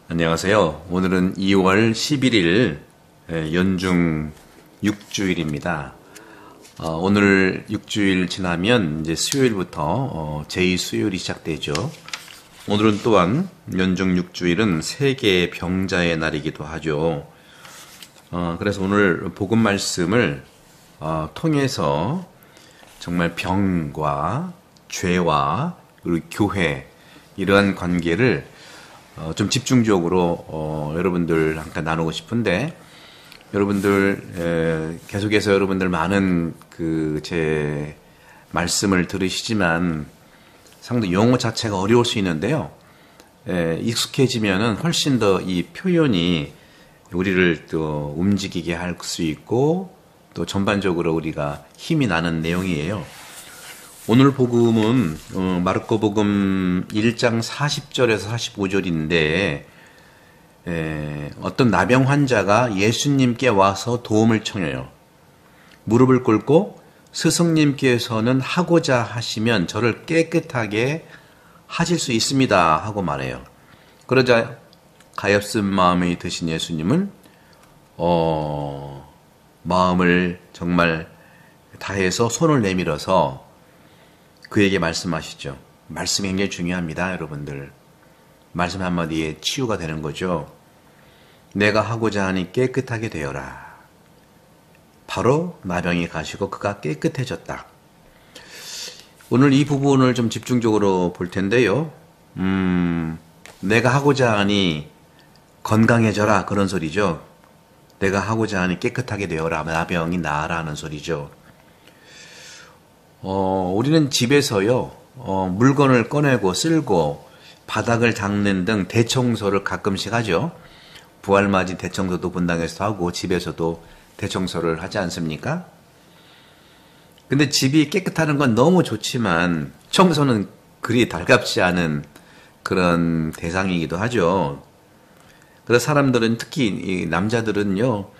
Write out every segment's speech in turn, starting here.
안녕하세요. 오늘은 2월 11일 연중 6주일입니다. 오늘 6주일 지나면 이제 수요일부터 제2수요일이 시작되죠. 오늘은 또한 연중 6주일은 세계 병자의 날이기도 하죠. 그래서 오늘 복음 말씀을 통해서 정말 병과 죄와 그리고 교회 이러한 관계를 좀 집중적으로 여러분들 함께 나누고 싶은데, 여러분들 계속해서 여러분들 많은 제 말씀을 들으시지만 상당히 용어 자체가 어려울 수 있는데요. 익숙해지면은 훨씬 더 이 표현이 우리를 또 움직이게 할 수 있고 또 전반적으로 우리가 힘이 나는 내용이에요. 오늘 복음은 마르코복음 1장 40절에서 45절인데 어떤 나병 환자가 예수님께 와서 도움을 청해요. 무릎을 꿇고 스승님께서는 하고자 하시면 저를 깨끗하게 하실 수 있습니다 하고 말해요. 그러자 가엾은 마음이 드신 예수님은 마음을 정말 다해서 손을 내밀어서 그에게 말씀하시죠. 말씀이 굉장히 중요합니다, 여러분들. 말씀 한마디에 치유가 되는 거죠. 내가 하고자 하니 깨끗하게 되어라. 바로 나병이 가시고 그가 깨끗해졌다. 오늘 이 부분을 좀 집중적으로 볼 텐데요. 내가 하고자 하니 건강해져라, 그런 소리죠. 내가 하고자 하니 깨끗하게 되어라, 나병이 나아라는 소리죠. 우리는 집에서요, 물건을 꺼내고 쓸고 바닥을 닦는 등 대청소를 가끔씩 하죠. 부활맞이 대청소도 분당에서 하고 집에서도 대청소를 하지 않습니까? 근데 집이 깨끗하는 건 너무 좋지만 청소는 그리 달갑지 않은 그런 대상이기도 하죠. 그래서 사람들은, 특히 이 남자들은요,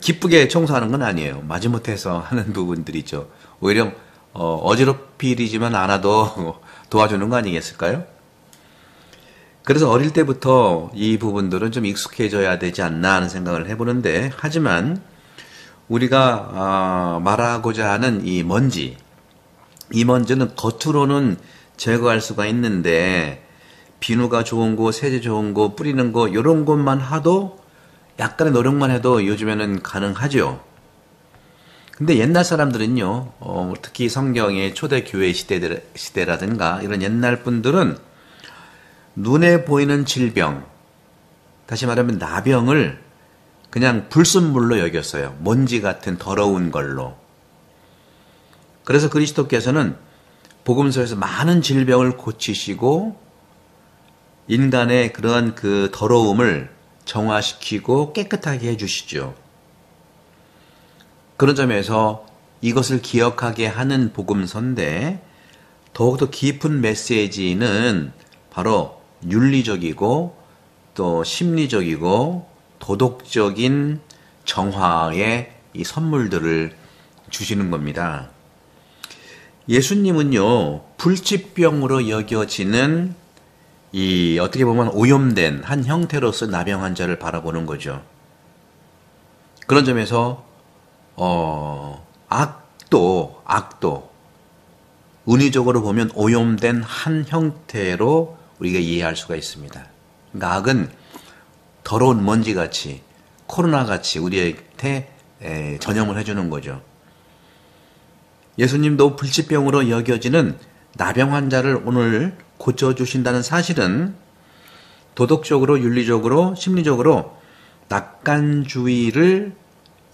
기쁘게 청소하는 건 아니에요. 마지못해서 하는 부분들이 있죠. 오히려 어지럽히지만 않아도 도와주는 거 아니겠을까요? 그래서 어릴 때부터 이 부분들은 좀 익숙해져야 되지 않나 하는 생각을 해보는데, 하지만 우리가 말하고자 하는 이 먼지는 겉으로는 제거할 수가 있는데, 비누가 좋은 거, 세제 좋은 거, 뿌리는 거 이런 것만 하도, 약간의 노력만 해도 요즘에는 가능하죠. 근데 옛날 사람들은요, 특히 성경의 초대교회 시대라든가 이런 옛날 분들은 눈에 보이는 질병, 다시 말하면 나병을 그냥 불순물로 여겼어요. 먼지 같은 더러운 걸로. 그래서 그리스도께서는 복음서에서 많은 질병을 고치시고 인간의 그러한 그 더러움을 정화시키고 깨끗하게 해주시죠. 그런 점에서 이것을 기억하게 하는 복음서인데, 더욱더 깊은 메시지는 바로 윤리적이고 또 심리적이고 도덕적인 정화의 이 선물들을 주시는 겁니다. 예수님은요, 불치병으로 여겨지는 이 어떻게 보면 오염된 한 형태로서 나병 환자를 바라보는 거죠. 그런 점에서 악도 은유적으로 보면 오염된 한 형태로 우리가 이해할 수가 있습니다. 그러니까 악은 더러운 먼지같이, 코로나같이 우리한테 전염을 해주는 거죠. 예수님도 불치병으로 여겨지는 나병 환자를 오늘 고쳐주신다는 사실은 도덕적으로, 윤리적으로, 심리적으로 낙관주의를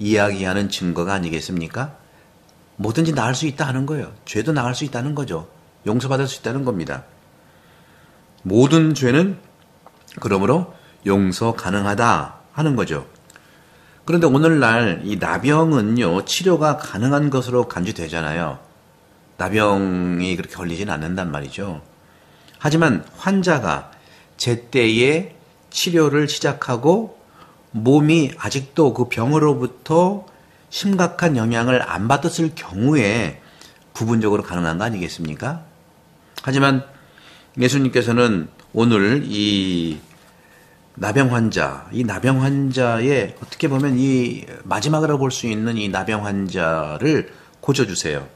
이야기하는 증거가 아니겠습니까? 뭐든지 나을 수 있다 하는 거예요. 죄도 나을 수 있다는 거죠. 용서받을 수 있다는 겁니다. 모든 죄는 그러므로 용서 가능하다 하는 거죠. 그런데 오늘날 이 나병은요, 치료가 가능한 것으로 간주되잖아요. 나병이 그렇게 걸리진 않는단 말이죠. 하지만 환자가 제때에 치료를 시작하고 몸이 아직도 그 병으로부터 심각한 영향을 안 받았을 경우에 부분적으로 가능한 거 아니겠습니까? 하지만 예수님께서는 오늘 이 나병 환자, 이 나병 환자의 어떻게 보면 이 마지막이라고 볼 수 있는 이 나병 환자를 고쳐주세요.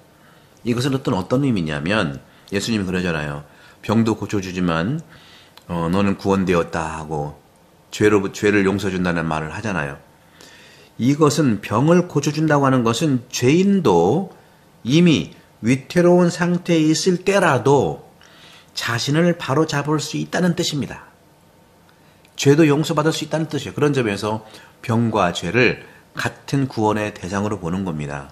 이것은 어떤 의미냐면 예수님이 그러잖아요. 병도 고쳐주지만 너는 구원되었다 하고 죄를 용서준다는 말을 하잖아요. 이것은 병을 고쳐준다고 하는 것은 죄인도 이미 위태로운 상태에 있을 때라도 자신을 바로 잡을 수 있다는 뜻입니다. 죄도 용서받을 수 있다는 뜻이에요. 그런 점에서 병과 죄를 같은 구원의 대상으로 보는 겁니다.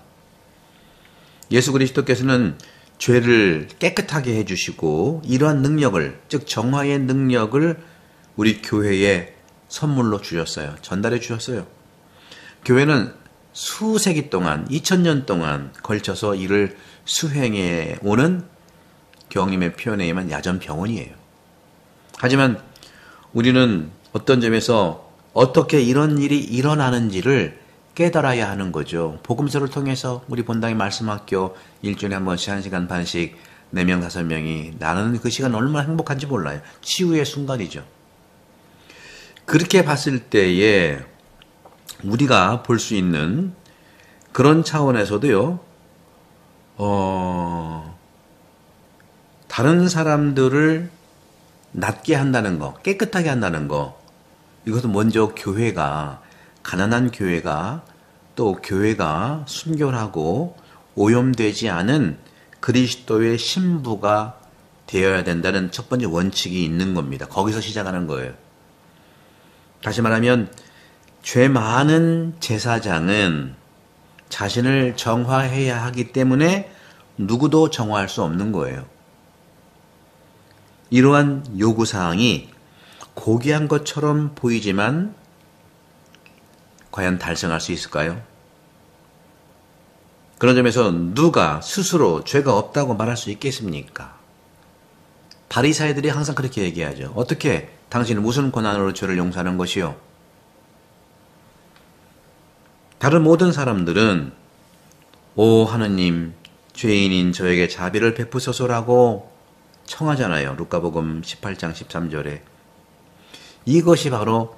예수 그리스도께서는 죄를 깨끗하게 해주시고 이러한 능력을, 즉 정화의 능력을 우리 교회에 선물로 주셨어요. 전달해 주셨어요. 교회는 수세기 동안, 2000년 동안 걸쳐서 이를 수행해 오는 경임의 표현에 의하면 야전병원이에요. 하지만 우리는 어떤 점에서 어떻게 이런 일이 일어나는지를 깨달아야 하는 거죠. 복음서를 통해서 우리 본당의 말씀학교 일주일에 한 번씩 1시간 반씩 4명, 5명이 나는 그 시간 얼마나 행복한지 몰라요. 치유의 순간이죠. 그렇게 봤을 때에 우리가 볼 수 있는 그런 차원에서도요, 다른 사람들을 낫게 한다는 거, 깨끗하게 한다는 거, 이것은 먼저 교회가, 가난한 교회가, 또 교회가 순결하고 오염되지 않은 그리스도의 신부가 되어야 된다는 첫 번째 원칙이 있는 겁니다. 거기서 시작하는 거예요. 다시 말하면 죄 많은 제사장은 자신을 정화해야 하기 때문에 누구도 정화할 수 없는 거예요. 이러한 요구사항이 고귀한 것처럼 보이지만 과연 달성할 수 있을까요? 그런 점에서 누가 스스로 죄가 없다고 말할 수 있겠습니까? 바리사이들이 항상 그렇게 얘기하죠. 어떻게 당신은 무슨 권한으로 죄를 용서하는 것이요? 다른 모든 사람들은 오 하느님 죄인인 저에게 자비를 베푸소서라고 청하잖아요. 루카복음 18장 13절에. 이것이 바로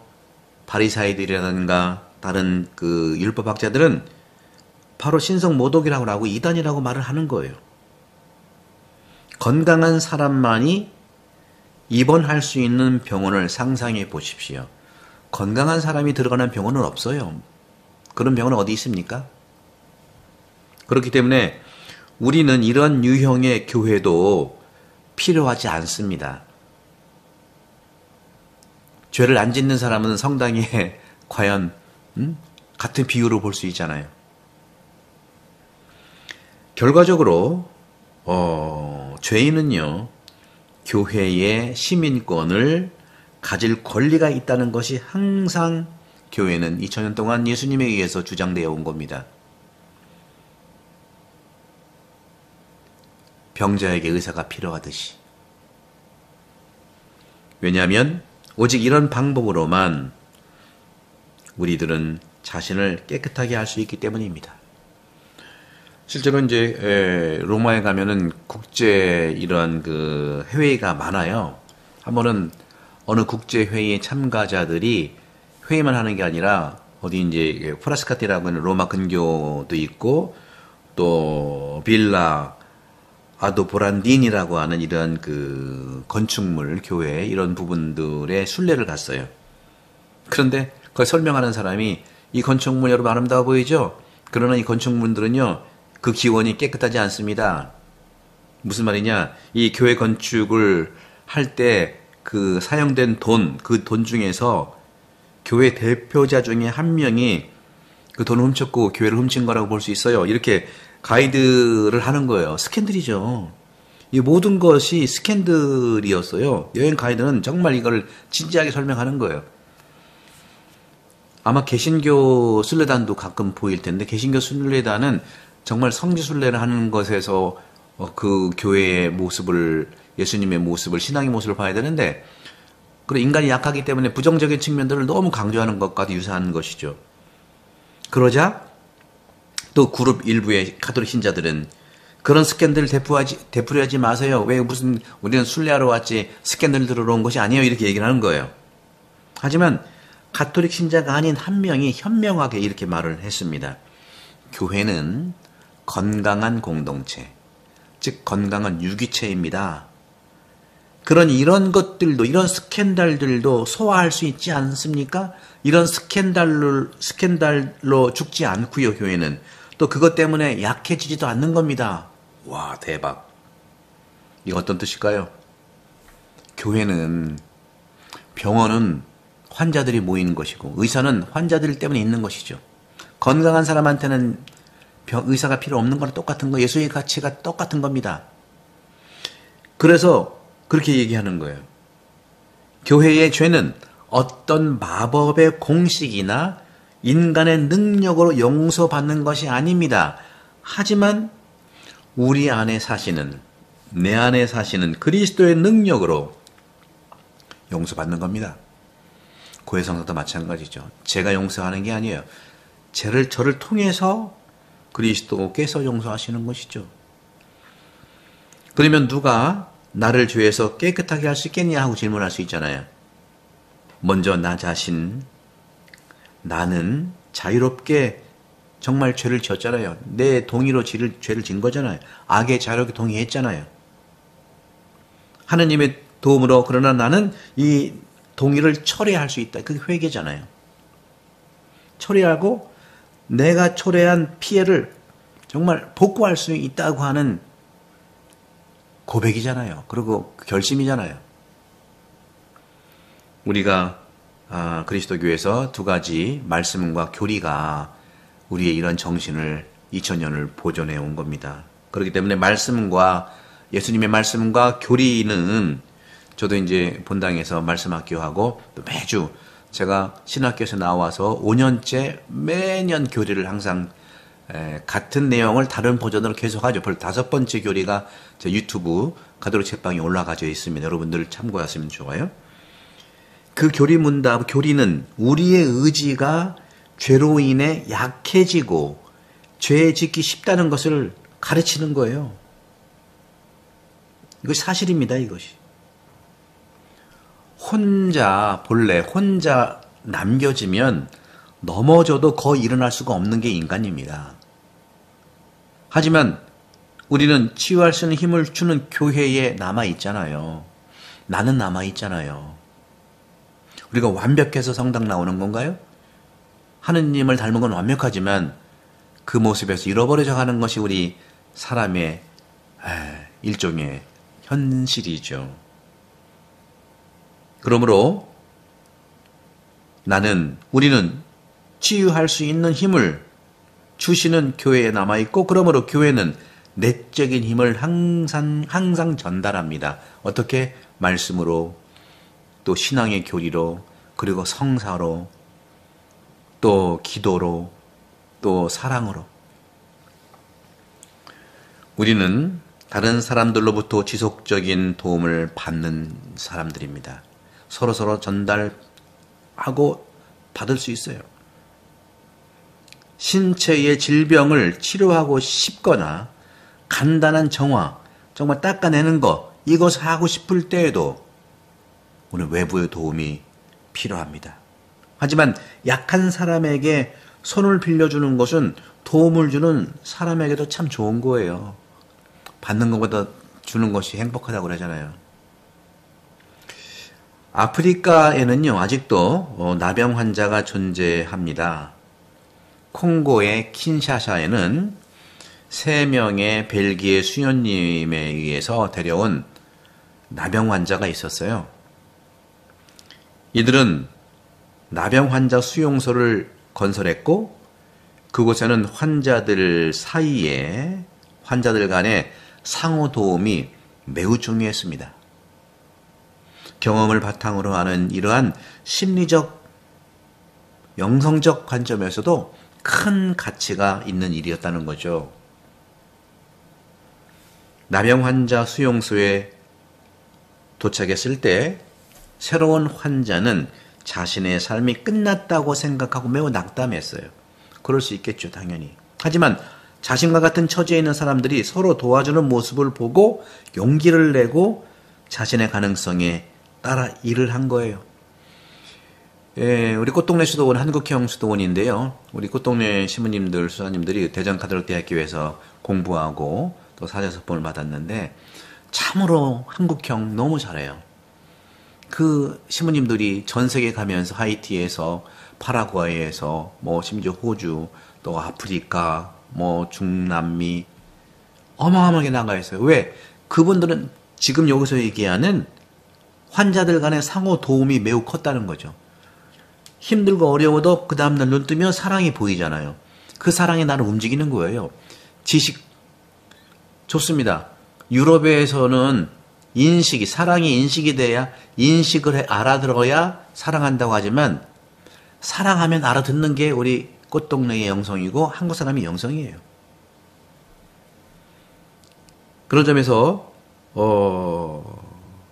바리사이들이라든가 다른 그 율법학자들은 바로 신성모독이라고 하고 이단이라고 말을 하는 거예요. 건강한 사람만이 입원할 수 있는 병원을 상상해 보십시오. 건강한 사람이 들어가는 병원은 없어요. 그런 병원은 어디 있습니까? 그렇기 때문에 우리는 이런 유형의 교회도 필요하지 않습니다. 죄를 안 짓는 사람은 성당에 과연 같은 비유로 볼 수 있잖아요. 결과적으로 죄인은요, 교회의 시민권을 가질 권리가 있다는 것이 항상 교회는 2000년 동안 예수님에 의해서 주장되어 온 겁니다. 병자에게 의사가 필요하듯이. 왜냐하면 오직 이런 방법으로만 우리들은 자신을 깨끗하게 할 수 있기 때문입니다. 실제로 이제 로마에 가면은 국제 이런 그 회의가 많아요. 한 번은 어느 국제 회의의 참가자들이 회의만 하는 게 아니라 어디 이제 프라스카티라고 하는 로마 근교도 있고 또 빌라 아도보란딘이라고 하는 이런 그 건축물 교회 이런 부분들의 순례를 갔어요. 그런데 그걸 설명하는 사람이 이 건축물 여러분 아름다워 보이죠? 그러나 이 건축물들은요 그 기원이 깨끗하지 않습니다. 무슨 말이냐? 이 교회 건축을 할 때 그 사용된 돈, 그 돈 중에서 교회 대표자 중에 한 명이 그 돈을 훔쳤고 교회를 훔친 거라고 볼 수 있어요. 이렇게 가이드를 하는 거예요. 스캔들이죠. 이 모든 것이 스캔들이었어요. 여행 가이드는 정말 이걸 진지하게 설명하는 거예요. 아마 개신교 순례단도 가끔 보일 텐데 개신교 순례단은 정말 성지순례를 하는 것에서 그 교회의 모습을 예수님의 모습을 신앙의 모습을 봐야 되는데 그리고 인간이 약하기 때문에 부정적인 측면들을 너무 강조하는 것과도 유사한 것이죠. 그러자 또 그룹 일부의 가톨릭 신자들은 그런 스캔들 되풀이 하지 마세요. 왜 무슨 우리는 순례하러 왔지 스캔들 들으러 온 것이 아니에요. 이렇게 얘기를 하는 거예요. 하지만 가톨릭 신자가 아닌 한 명이 현명하게 이렇게 말을 했습니다. 교회는 건강한 공동체, 즉 건강한 유기체입니다. 그러니 이런 것들도, 이런 스캔들들도 소화할 수 있지 않습니까? 이런 스캔들로 죽지 않고요, 교회는. 또 그것 때문에 약해지지도 않는 겁니다. 와, 대박. 이거 어떤 뜻일까요? 교회는, 병원은 환자들이 모이는 것이고, 의사는 환자들 때문에 있는 것이죠. 건강한 사람한테는 의사가 필요 없는 거랑 똑같은 거, 예수의 가치가 똑같은 겁니다. 그래서 그렇게 얘기하는 거예요. 교회의 죄는 어떤 마법의 공식이나 인간의 능력으로 용서받는 것이 아닙니다. 하지만 우리 안에 사시는, 내 안에 사시는 그리스도의 능력으로 용서받는 겁니다. 고해 성도도 마찬가지죠. 제가 용서하는 게 아니에요. 저를 통해서 그리스도께서 용서하시는 것이죠. 그러면 누가 나를 죄에서 깨끗하게 할 수 있겠냐 하고 질문할 수 있잖아요. 먼저 나 자신, 나는 자유롭게 정말 죄를 지었잖아요. 내 동의로 죄를 진 거잖아요. 악의 자유롭게 동의했잖아요. 하느님의 도움으로. 그러나 나는 이 동의를 철회할 수 있다. 그게 회개잖아요. 철회하고 내가 초래한 피해를 정말 복구할 수 있다고 하는 고백이잖아요. 그리고 결심이잖아요. 우리가 그리스도교에서 두 가지 말씀과 교리가 우리의 이런 정신을 2000년을 보존해 온 겁니다. 그렇기 때문에 말씀과 예수님의 말씀과 교리는 저도 이제 본당에서 말씀학교하고 또 매주 제가 신학교에서 나와서 5년째 매년 교리를 항상 같은 내용을 다른 버전으로 계속하죠. 벌써 5번째 교리가 제 유튜브 가톨릭 책방에 올라가져 있습니다. 여러분들 참고하시면 좋아요. 그 교리 문답, 교리는 우리의 의지가 죄로 인해 약해지고 죄 짓기 쉽다는 것을 가르치는 거예요. 이것이 사실입니다. 이것이. 본래 혼자 남겨지면 넘어져도 거의 일어날 수가 없는 게 인간입니다. 하지만 우리는 치유할 수 있는 힘을 주는 교회에 남아있잖아요. 나는 남아있잖아요. 우리가 완벽해서 성당 나오는 건가요? 하느님을 닮은 건 완벽하지만 그 모습에서 잃어버려져 가는 것이 우리 사람의 일종의 현실이죠. 그러므로 우리는 치유할 수 있는 힘을 주시는 교회에 남아있고, 그러므로 교회는 내적인 힘을 항상 전달합니다. 어떻게? 말씀으로, 또 신앙의 교리로, 그리고 성사로, 또 기도로, 또 사랑으로. 우리는 다른 사람들로부터 지속적인 도움을 받는 사람들입니다. 서로 전달하고 받을 수 있어요. 신체의 질병을 치료하고 싶거나 간단한 정화, 정말 닦아내는 것, 이것을 하고 싶을 때에도 우리는 외부의 도움이 필요합니다. 하지만 약한 사람에게 손을 빌려주는 것은 도움을 주는 사람에게도 참 좋은 거예요. 받는 것보다 주는 것이 행복하다고 그러잖아요. 아프리카에는요, 아직도 나병 환자가 존재합니다. 콩고의 킨샤사에는 3명의 벨기에 수녀님에 의해서 데려온 나병 환자가 있었어요. 이들은 나병 환자 수용소를 건설했고, 그곳에는 환자들 간의 상호 도움이 매우 중요했습니다. 경험을 바탕으로 하는 이러한 심리적, 영성적 관점에서도 큰 가치가 있는 일이었다는 거죠. 나병 환자 수용소에 도착했을 때 새로운 환자는 자신의 삶이 끝났다고 생각하고 매우 낙담했어요. 그럴 수 있겠죠, 당연히. 하지만 자신과 같은 처지에 있는 사람들이 서로 도와주는 모습을 보고 용기를 내고 자신의 가능성에 따라 일을 한 거예요. 우리 꽃동네 수도원 한국형 수도원인데요. 우리 꽃동네 신부님들, 수사님들이 대전가톨릭대학교에서 공부하고 또 사자석봉을 받았는데 참으로 한국형 너무 잘해요. 그 신부님들이 전 세계 가면서 하이티에서 파라과이에서 뭐 심지어 호주 또 아프리카 뭐 중남미 어마어마하게 나가 있어요. 왜? 그분들은 지금 여기서 얘기하는 환자들 간의 상호 도움이 매우 컸다는 거죠. 힘들고 어려워도 그 다음날 눈 뜨면 사랑이 보이잖아요. 그 사랑이 나를 움직이는 거예요. 지식 좋습니다. 유럽에서는 사랑이 인식이 돼야 인식을 알아들어야 사랑한다고 하지만 사랑하면 알아듣는 게 우리 꽃동네의 영성이고 한국 사람의 영성이에요. 그런 점에서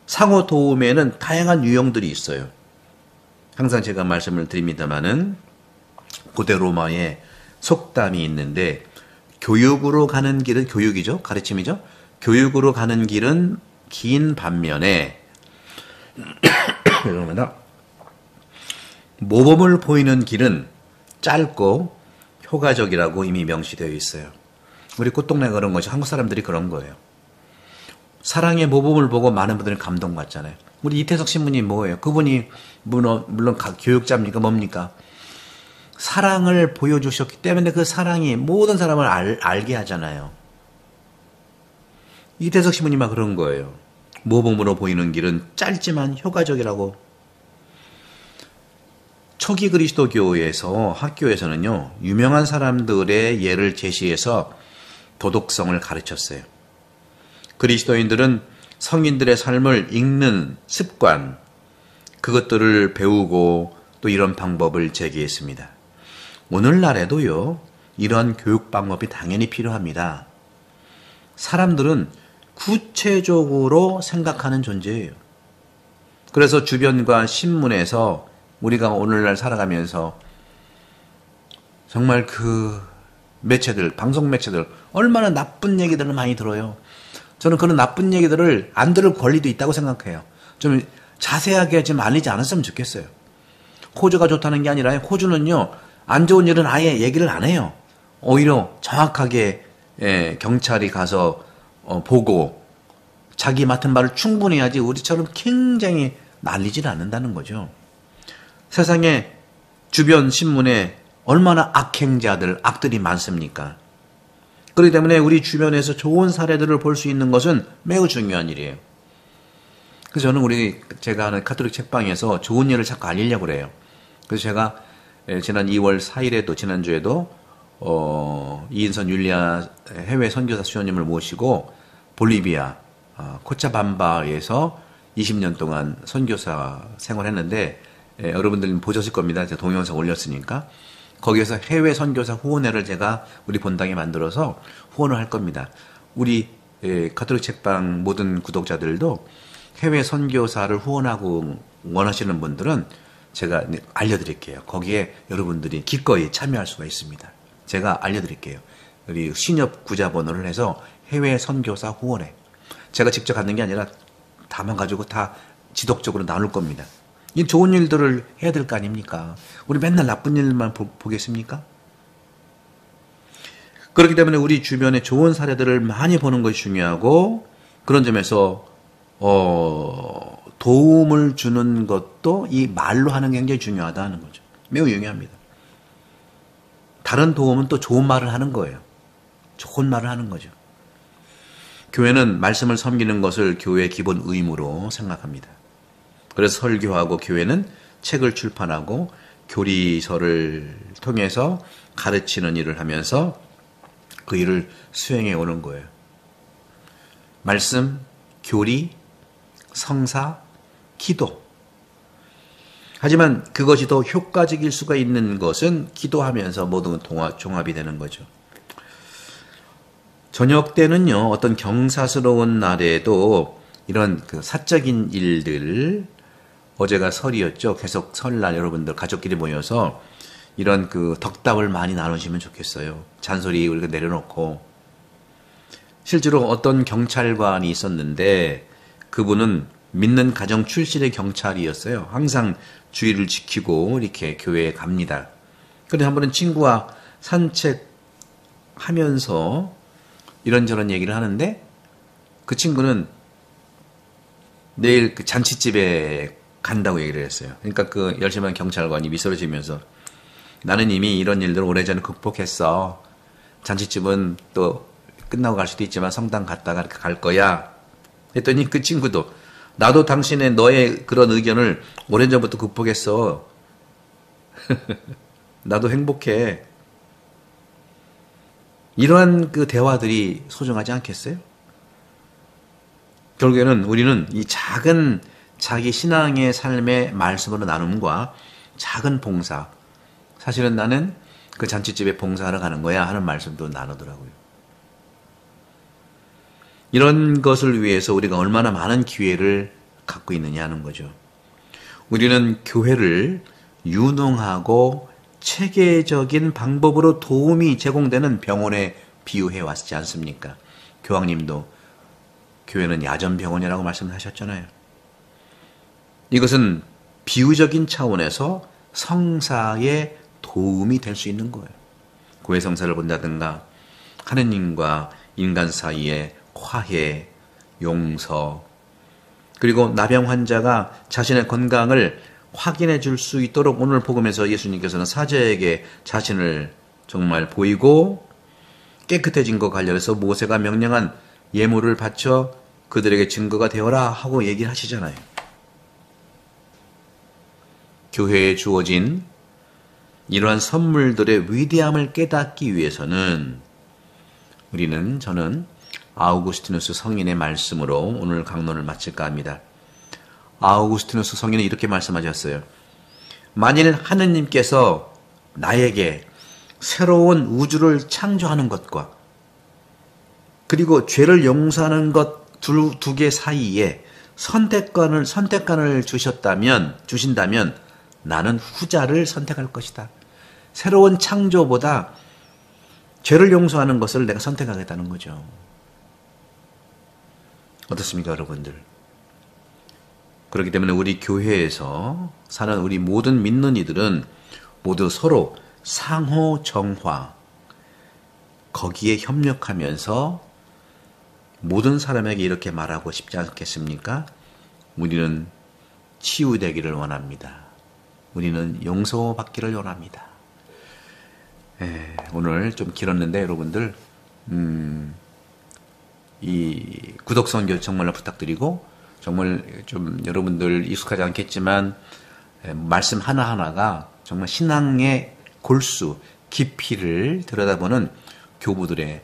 상호 도움에는 다양한 유형들이 있어요. 항상 제가 말씀을 드립니다마는 고대 로마에 속담이 있는데 교육으로 가는 길은 교육이죠. 가르침이죠. 교육으로 가는 길은 긴 반면에 모범을 보이는 길은 짧고 효과적이라고 이미 명시되어 있어요. 우리 꽃동네가 그런 것이 한국 사람들이 그런 거예요. 사랑의 모범을 보고 많은 분들이 감동받잖아요. 우리 이태석 신부님 뭐예요? 그분이 물론 교육자입니까? 뭡니까? 사랑을 보여주셨기 때문에 그 사랑이 모든 사람을 알게 하잖아요. 이태석 신부님은 그런 거예요. 모범으로 보이는 길은 짧지만 효과적이라고. 초기 그리스도교에서 학교에서는요. 유명한 사람들의 예를 제시해서 도덕성을 가르쳤어요. 그리스도인들은 성인들의 삶을 읽는 습관, 그것들을 배우고 또 이런 방법을 제기했습니다. 오늘날에도요, 이런 교육 방법이 당연히 필요합니다. 사람들은 구체적으로 생각하는 존재예요. 그래서 주변과 신문에서 우리가 오늘날 살아가면서 정말 그 매체들, 방송 매체들, 얼마나 나쁜 얘기들을 많이 들어요. 저는 그런 나쁜 얘기들을 안 들을 권리도 있다고 생각해요. 좀 자세하게 좀 알리지 않았으면 좋겠어요. 호주가 좋다는 게 아니라 호주는요, 안 좋은 일은 아예 얘기를 안 해요. 오히려 정확하게 경찰이 가서 보고 자기 맡은 바를 충분히 해야지 우리처럼 굉장히 날리질 않는다는 거죠. 세상에 주변 신문에 얼마나 악들이 많습니까? 그렇기 때문에 우리 주변에서 좋은 사례들을 볼 수 있는 것은 매우 중요한 일이에요. 그래서 저는 제가 하는 카톨릭 책방에서 좋은 일을 자꾸 알리려고 그래요. 그래서 제가 지난 2월 4일에도 지난주에도 이인선 율리아 해외 선교사 수녀님을 모시고 볼리비아 코차밤바에서 20년 동안 선교사 생활했는데 여러분들 보셨을 겁니다. 제가 동영상 올렸으니까. 거기에서 해외 선교사 후원회를 제가 우리 본당에 만들어서 후원을 할 겁니다. 우리 가톨릭 책방 모든 구독자들도 해외 선교사를 후원하고 원하시는 분들은 제가 알려드릴게요. 거기에 여러분들이 기꺼이 참여할 수가 있습니다. 제가 알려드릴게요. 우리 신협 구자번호를 해서 해외 선교사 후원회. 제가 직접 갖는 게 아니라 다만 가지고 다 지속적으로 나눌 겁니다. 이 좋은 일들을 해야 될 거 아닙니까? 우리 맨날 나쁜 일만 보겠습니까? 그렇기 때문에 우리 주변에 좋은 사례들을 많이 보는 것이 중요하고 그런 점에서 도움을 주는 것도 이 말로 하는 게 굉장히 중요하다는 거죠. 매우 중요합니다. 다른 도움은 또 좋은 말을 하는 거예요. 좋은 말을 하는 거죠. 교회는 말씀을 섬기는 것을 교회의 기본 의무로 생각합니다. 그래서 설교하고 교회는 책을 출판하고 교리서를 통해서 가르치는 일을 하면서 그 일을 수행해 오는 거예요. 말씀, 교리, 성사, 기도. 하지만 그것이 더 효과적일 수가 있는 것은 기도하면서 모든 종합이 되는 거죠. 저녁 때는요, 어떤 경사스러운 날에도 이런 그 사적인 일들, 어제가 설이었죠. 계속 설날 여러분들 가족끼리 모여서 이런 그 덕담을 많이 나누시면 좋겠어요. 잔소리 우리가 내려놓고. 실제로 어떤 경찰관이 있었는데 그분은 믿는 가정 출신의 경찰이었어요. 항상 주의를 지키고 이렇게 교회에 갑니다. 그런데 한 번은 친구와 산책하면서 이런저런 얘기를 하는데 그 친구는 내일 그 잔치집에 간다고 얘기를 했어요. 그러니까 그 열심한 경찰관이 미소를 지으면서 나는 이미 이런 일들을 오래전에 극복했어. 잔치집은 또 끝나고 갈 수도 있지만 성당 갔다가 이렇게 갈 거야. 했더니 그 친구도 나도 너의 그런 의견을 오래전부터 극복했어. 나도 행복해. 이러한 그 대화들이 소중하지 않겠어요? 결국에는 우리는 이 작은 자기 신앙의 삶의 말씀으로 나눔과 작은 봉사, 사실은 나는 그 잔치집에 봉사하러 가는 거야 하는 말씀도 나누더라고요. 이런 것을 위해서 우리가 얼마나 많은 기회를 갖고 있느냐 하는 거죠. 우리는 교회를 유능하고 체계적인 방법으로 도움이 제공되는 병원에 비유해 왔지 않습니까? 교황님도 교회는 야전병원이라고 말씀하셨잖아요. 이것은 비유적인 차원에서 성사에 도움이 될 수 있는 거예요. 교회 성사를 본다든가 하느님과 인간 사이에 화해, 용서, 그리고 나병 환자가 자신의 건강을 확인해 줄 수 있도록 오늘 복음에서 예수님께서는 사제에게 자신을 정말 보이고 깨끗해진 것 관련해서 모세가 명령한 예물을 바쳐 그들에게 증거가 되어라 하고 얘기를 하시잖아요. 교회에 주어진 이러한 선물들의 위대함을 깨닫기 위해서는 저는 아우구스티누스 성인의 말씀으로 오늘 강론을 마칠까 합니다. 아우구스티누스 성인은 이렇게 말씀하셨어요. 만일 하느님께서 나에게 새로운 우주를 창조하는 것과 그리고 죄를 용서하는 것 두 개 사이에 선택권을 주신다면 나는 후자를 선택할 것이다. 새로운 창조보다 죄를 용서하는 것을 내가 선택하겠다는 거죠. 어떻습니까, 여러분들? 그렇기 때문에 우리 교회에서 사는 우리 모든 믿는 이들은 모두 서로 상호 정화, 거기에 협력하면서 모든 사람에게 이렇게 말하고 싶지 않겠습니까? 우리는 치유되기를 원합니다. 우리는 용서받기를 원합니다. 오늘 좀 길었는데 여러분들 이 구독 선교 정말로 부탁드리고 정말 좀 여러분들 익숙하지 않겠지만 말씀 하나하나가 정말 신앙의 골수, 깊이를 들여다보는 교부들의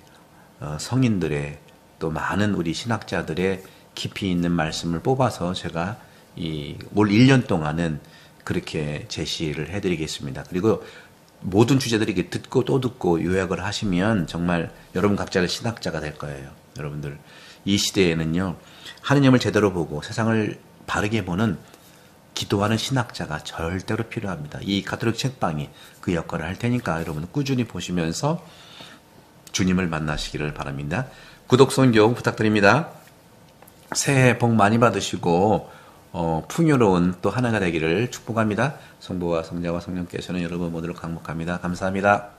성인들의 또 많은 우리 신학자들의 깊이 있는 말씀을 뽑아서 제가 이 올 1년 동안은 그렇게 제시를 해드리겠습니다. 그리고 모든 주제들이 이렇게 듣고 또 듣고 요약을 하시면 정말 여러분 각자가 신학자가 될 거예요. 여러분들 이 시대에는요 하느님을 제대로 보고 세상을 바르게 보는 기도하는 신학자가 절대로 필요합니다. 이 가톨릭 책방이 그 역할을 할 테니까 여러분 꾸준히 보시면서 주님을 만나시기를 바랍니다. 구독 선교 부탁드립니다. 새해 복 많이 받으시고 풍요로운 또 하나가 되기를 축복합니다. 성부와 성자와 성령께서는 여러분 모두를 강복합니다. 감사합니다.